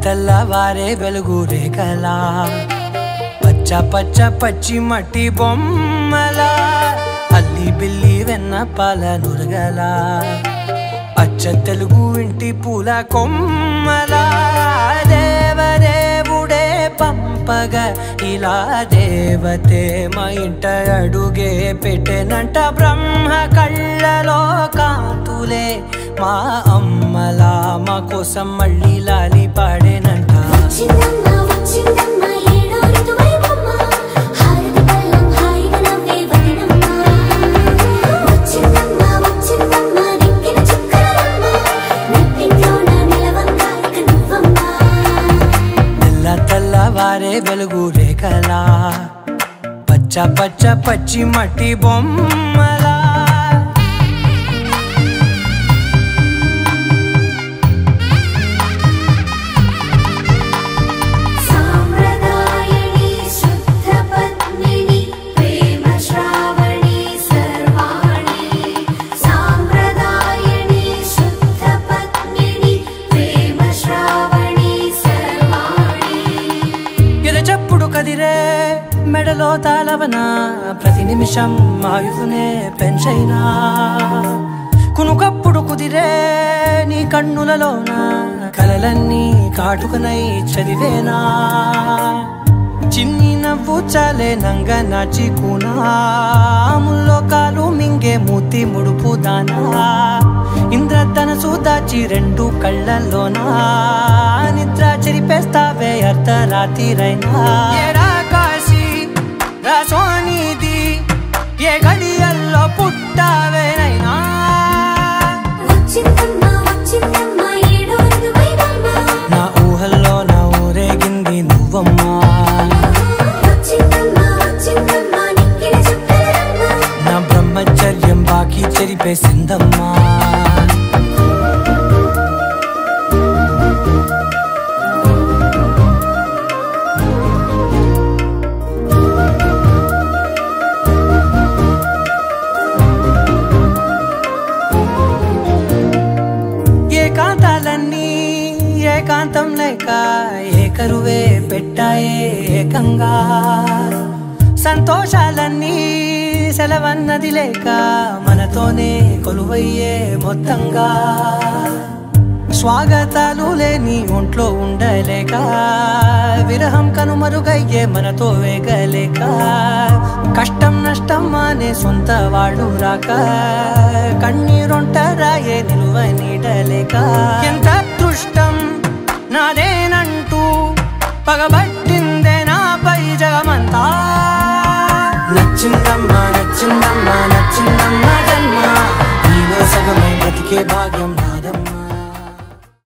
తెల్లవారే వెలుగు రేఖలా పచ్చ పచ్చ పచ్చి మట్టి బొమ్మలా అల్లి బిల్లి వెన్న పాల నురగలా అచ్చ తెలుగు ఇంటి పూల కొమ్మలా దేవదేవుడే పంపగా ఇలా దేవతే మా ఇంట అడుగే పెట్టెనంట బ్రహ్మ కళ్ళలో కాంతులే మా అమ్మలా మా కోసం మళ్ళీ లాలి పాడేనంట తెల్లవారే వెలుగు రేఖలా పచ్చ పచ్చ పచ్చి మట్టి బొమ్మలా కదిరే మెడలో తాళవన ప్రతి నిమిషం ఆయుధునే పెంచైనా కునుకప్పుడు కుదిరే నీ కన్నులలోన కలలన్నీ కాటుకనై చదివేనా చిన్ని నవ్వు చాలే నంగ నాచి కూనాముల్లో కాలు మింగే మూతి ముడుపు దానా ఇంద్రధనసు దాచి రెండు కళ్ళల్లోనా నిద్ర చెరిపేస్తావే అర్ధరాత్రిరైనా ఏడా కాశీ రాసోనిది ఏ గడియల్లో పుట్టావేనైనా నా ఊహల్లో నా ఊరేగింది నువ్వమ్మా నా బ్రహ్మచర్యం బాకీ చెరిపేసిందమ్మా ఏకాంతాలన్నీ ఏకాంతం లేక ఏకరువే పెట్టాయే ఏకంగా సంతోషాలన్నీ సెలవన్నది లేక మనతోనే కొలువయ్యే మొత్తంగా స్వాగతాలు లేని ఒంట్లో ఉండలేక విరహం కనుమరుగయ్యే మనతో వేగలేక కష్టం నష్టం అనే సొంత వాళ్ళు రాక కన్నీరొంటరాయే నిలువ నీడలేక ఎంత అదృష్టం నాదేనంటూ పగబట్టిందే నాపై జగమంతా నచ్చిందమ్మా నచ్చిందమ్మా నచ్చిందమ్మా జన్మ నీలో సగమై బ్రతికే భాగ్యం